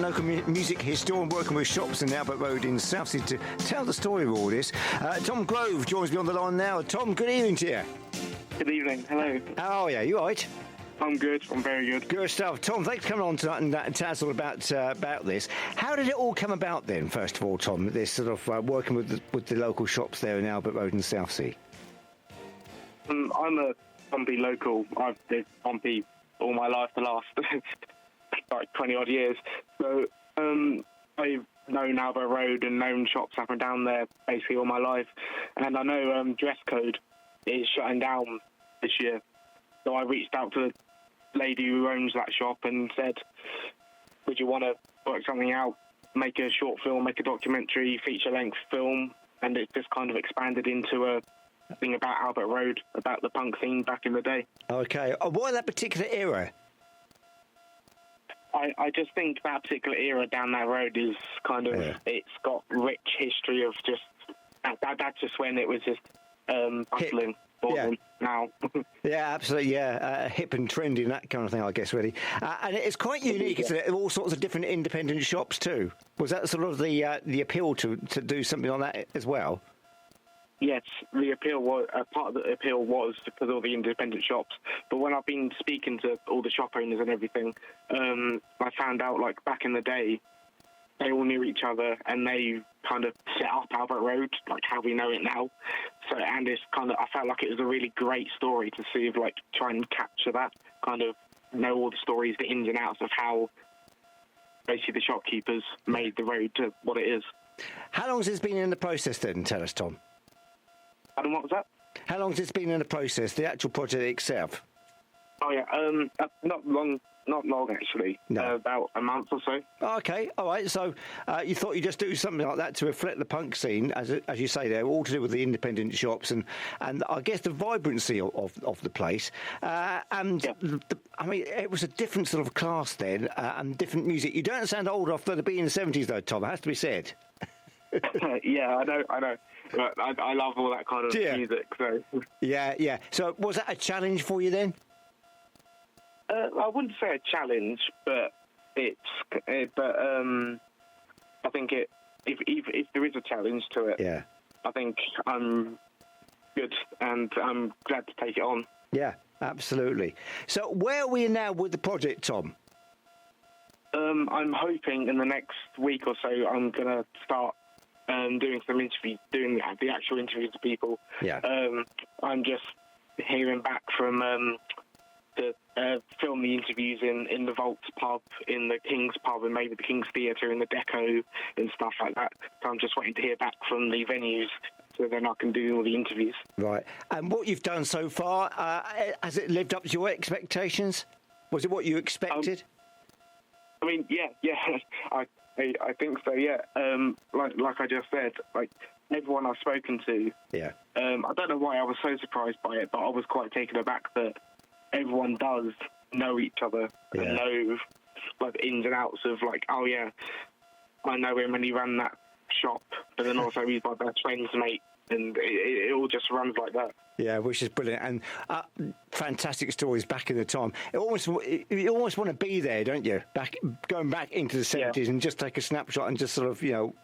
local music historian working with shops in Albert Road in Southsea to tell the story of all this. Tom Grove joins me on the line now. Tom, good evening to you. Good evening. Hello. How are you? You all right? I'm good. I'm very good. Good stuff. Tom, thanks for coming on tonight and tell us all about this. How did it all come about then, first of all, Tom, this sort of working with the local shops there in Albert Road and Southsea? I'm a Pompey local. I've lived Pompey all my life, the last like 20 odd years. So I've known Albert Road and known shops up and down there basically all my life. And I know dress code is shutting down this year. So I reached out to the lady who owns that shop and said, would you want to work something out, make a short film, make a documentary, feature-length film? And it just kind of expanded into a thing about Albert Road, about the punk scene back in the day. Okay. Why that particular era? I just think that particular era down that road is kind of, it's got rich history of just, that's just when it was just bustling. Now. Yeah, absolutely. Yeah, hip and trendy and that kind of thing, I guess, really. And it's quite unique, isn't it? All sorts of different independent shops too. Was that sort of the appeal to do something on that as well? Yes, the appeal was part of the appeal was because of all the independent shops. But when I've been speaking to all the shop owners and everything, I found out like back in the day, they all knew each other and they kind of set up Albert Road like how we know it now. So, and it's kind of, I felt like it was a really great story to see, of like try and capture that, kind of know all the stories, the ins and outs of how basically the shopkeepers made the road to what it is. How long has this been in the process then? Tell us, Tom. Pardon, what was that? How long has this been in the process, the actual project itself? Oh yeah, not long actually. No. About a month or so. Okay, all right. So you thought you'd just do something like that to reflect the punk scene, as you say there, all to do with the independent shops and I guess the vibrancy of the place. I mean, it was a different sort of class then and different music. You don't sound old enough to be in the 70s though, Tom. It has to be said. Yeah, I know. But I love all that kind of music. So. Yeah. So was that a challenge for you then? I wouldn't say a challenge, but I think if there is a challenge to it, I think I'm good and I'm glad to take it on. Yeah, absolutely. So where are we now with the project, Tom? I'm hoping in the next week or so I'm going to start doing some interviews, doing the actual interviews to people. Yeah. I'm just hearing back from to film the interviews in the Vaults pub, in the King's pub, and maybe the King's Theatre, in the Deco and stuff like that. So I'm just waiting to hear back from the venues so then I can do all the interviews. Right. And what you've done so far, has it lived up to your expectations? Was it what you expected? I mean, yeah. I think so, yeah. Like I just said, like everyone I've spoken to, I don't know why I was so surprised by it, but I was quite taken aback that everyone does know each other and know like the ins and outs of like, oh yeah, I know him and he ran that shop, but then also he's my best friend's mate, and it all just runs like that. Yeah, which is brilliant, and fantastic stories back in the time. You almost want to be there, don't you? Going back into the 70s and just take a snapshot and just sort of,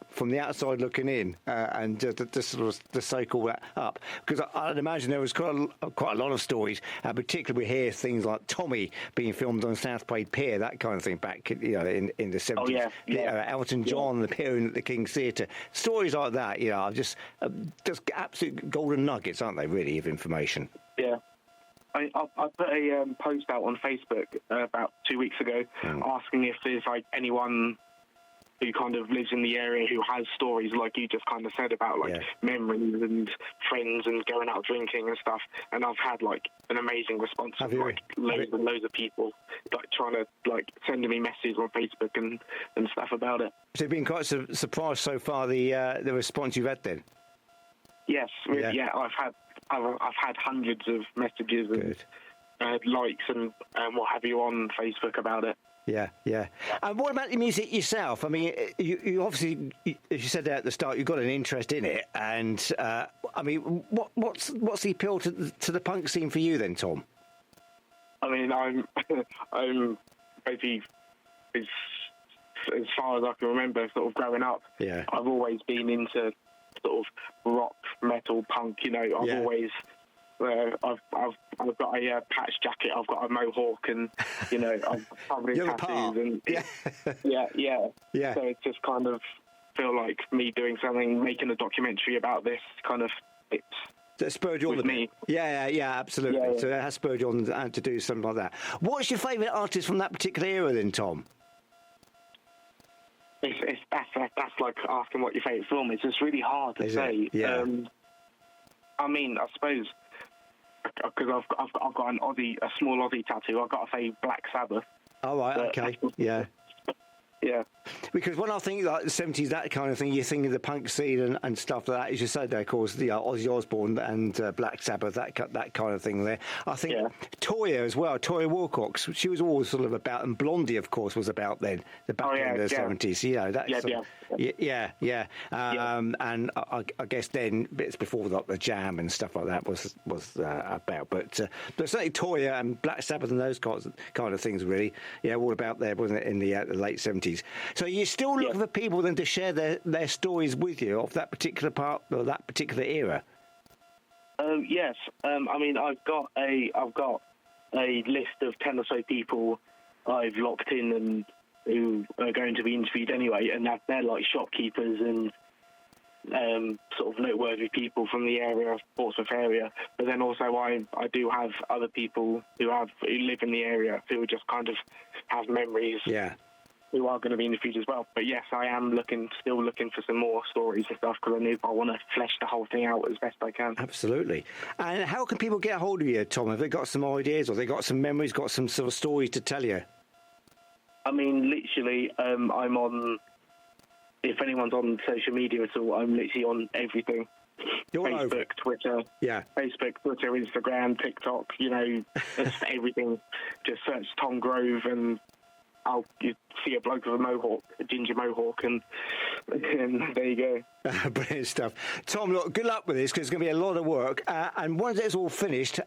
from the outside looking in and just sort of to soak all that up. Because I'd imagine there was quite a lot of stories, particularly we hear things like Tommy being filmed on South Parade Pier, that kind of thing back in the 70s. Oh, yeah. Elton John appearing at the King's Theatre. Stories like that, are just absolute golden nuggets, aren't they, really, of information? Yeah. I put a post out on Facebook about 2 weeks ago asking if there's like anyone who kind of lives in the area who has stories like you just kind of said about like memories and friends and going out drinking and stuff, and I've had like an amazing response from like loads of people like trying to like sending me messages on Facebook and stuff about it. So you've been quite surprised so far the response you've had then? Yes, yeah. I've had hundreds of messages and likes and what have you on Facebook about it. Yeah. And what about the music yourself? I mean, you obviously, as you said there at the start, you've got an interest in it. And I mean, what's the appeal to the punk scene for you then, Tom? I mean, I'm maybe as far as I can remember, sort of growing up, Yeah. I've always been into sort of rock, metal, punk. You know, I've Yeah. always. I've got a patch jacket. I've got a mohawk, and you know, I'm covered in You're a tattoos. part. And Yeah. Yeah. So it's just kind of feel like me doing something, making a documentary about this kind of. It's That spurred you on with a me. bit. Yeah, absolutely. Yeah. So it has spurred you on to do something like that. What's your favourite artist from that particular era then, Tom? That's like asking what your favourite film is. It's really hard to Is say. it? Yeah. I mean, I suppose because I've got a small Aussie tattoo. I've got to say Black Sabbath. All right, okay, yeah. Yeah. Because when I think like the 70s, that kind of thing, you're thinking the punk scene and stuff like that. As you said there, of course, the Ozzy Osbourne and Black Sabbath, that kind of thing there. I think Toyah as well, Toyah Wilcox, she was always sort of about, and Blondie, of course, was about then, the back end of the 70s. You know, that's yeah. And I guess then bits before the Jam and stuff like that was about. But certainly Toyah and Black Sabbath and those kind of things, really, all about there, wasn't it, in the late 70s. So you're still looking for people then to share their stories with you of that particular part or that particular era? Yes. I mean, I've got a list of 10 or so people I've locked in and who are going to be interviewed anyway, and they're like shopkeepers and sort of noteworthy people from the area, Portsmouth area. But then also I do have other people who live in the area who just kind of have memories. Yeah. Who are going to be interviewed as well. But yes, I am still looking for some more stories and stuff because I want to flesh the whole thing out as best I can. Absolutely. And how can people get hold of you, Tom? Have they got some ideas or they got some memories, got some sort of stories to tell you? I mean, literally, I'm on, if anyone's on social media at all, I'm literally on everything. You're Facebook, Twitter, Facebook, Twitter, Instagram, TikTok, you know, it's everything. Just search Tom Grove and you see a bloke with a ginger mohawk, and there you go. Brilliant stuff. Tom, look, good luck with this because it's going to be a lot of work. And once it's all finished,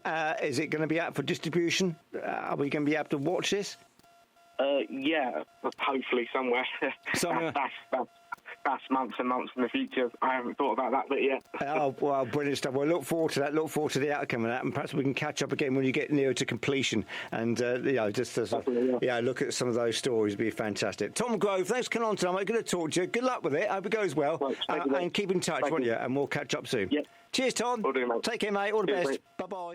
is it going to be out for distribution? Are we going to be able to watch this? Yeah, hopefully somewhere. That's months and months in the future. I haven't thought about that, but yeah. Oh, well, brilliant stuff. Well, look forward to that. Look forward to the outcome of that, and perhaps we can catch up again when you get nearer to completion, and just to look at some of those stories. Would be fantastic. Tom Grove, thanks for coming on tonight, mate. Good to talk to you. Good luck with it. I hope it goes well, and keep in touch, won't you? And we'll catch up soon. Yep. Cheers, Tom. Will do, mate. Take care, mate. All the best. Mate. Bye bye.